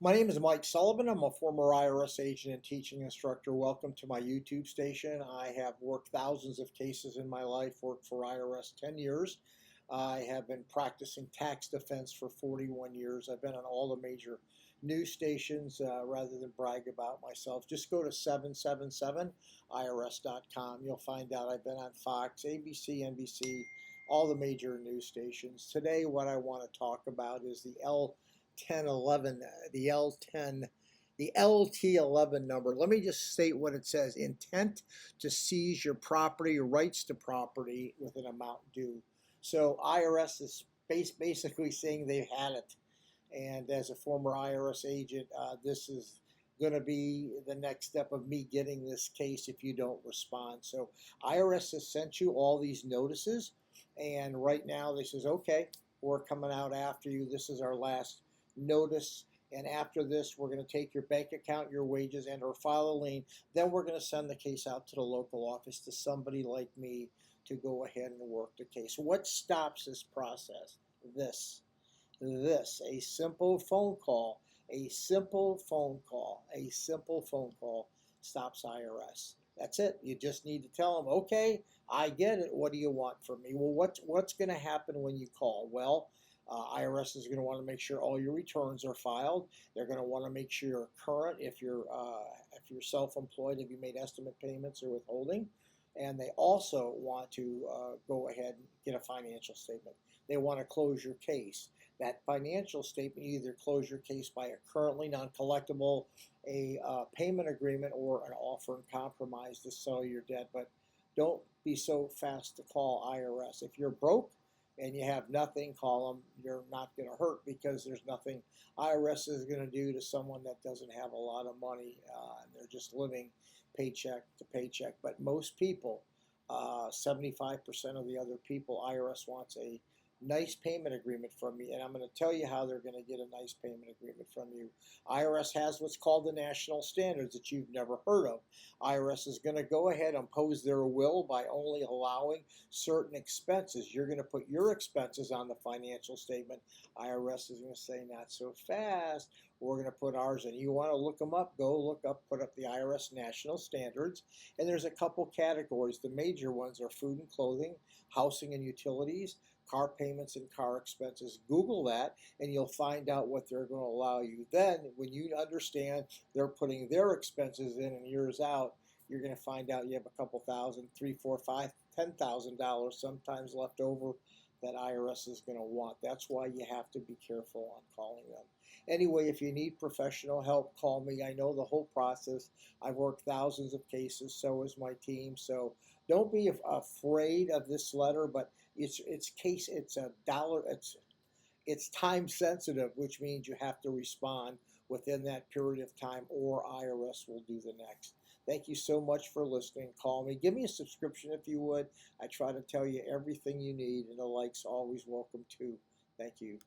My name is Mike Sullivan. I'm a former IRS agent and teaching instructor. Welcome to my YouTube station. I have worked thousands of cases in my life, worked for IRS 10 years. I have been practicing tax defense for 41 years. I've been on all the major news stations. Rather than brag about myself, just go to 777irs.com. You'll find out I've been on Fox, ABC, NBC, all the major news stations. Today, what I want to talk about is the L1011, the LT11 number. Let me just state what it says: intent to seize your property or rights to property with an amount due. So IRS is basically saying they've had it. And as a former IRS agent, this is going to be the next step of me getting this case if you don't respond. So IRS has sent you all these notices, and right now they says, okay, we're coming out after you. This is our last notice, and after this we're going to take your bank account, your wages, and or file a lien. Then we're going to send the case out to the local office to somebody like me to go ahead and work the case. What stops this process? A simple phone call, a simple phone call, a simple phone call stops IRS. That's it. You just need to tell them, okay, I get it. What do you want from me? Well, what's going to happen when you call? Well, IRS is going to want to make sure all your returns are filed. They're going to want to make sure you're current. If you're self-employed, if you made estimate payments or withholding. And they also want to go ahead and get a financial statement. They want to close your case. That financial statement, you either close your case by a currently non-collectible, a payment agreement, or an offer in compromise to settle your debt. But don't be so fast to call IRS. If you're broke and you have nothing, call them. You're not going to hurt, because there's nothing IRS is going to do to someone that doesn't have a lot of money and they're just living paycheck to paycheck. But most people, 75% of the other people, IRS wants a nice payment agreement from you, and I'm going to tell you how they're going to get a nice payment agreement from you. IRS has what's called the national standards that you've never heard of. IRS is going to go ahead and impose their will by only allowing certain expenses. You're going to put your expenses on the financial statement. IRS is going to say, not so fast. We're going to put ours in. You want to look them up, go look up, put up the IRS national standards, and there's a couple categories. The major ones are food and clothing, housing and utilities, car payments and car expenses. Google that and you'll find out what they're going to allow you. Then when you understand they're putting their expenses in and yours out, you're going to find out you have a couple thousand, $3, $4, $5, $10,000 sometimes left over that IRS is going to want. That's why you have to be careful on calling them. Anyway, if you need professional help, call me. I know the whole process. I've worked thousands of cases, so is my team. So don't be afraid of this letter, but it's a dollar, it's time sensitive, which means you have to respond within that period of time, or IRS will do the next. Thank you so much for listening. Call me. Give me a subscription if you would. I try to tell you everything you need, and the likes always welcome too. Thank you.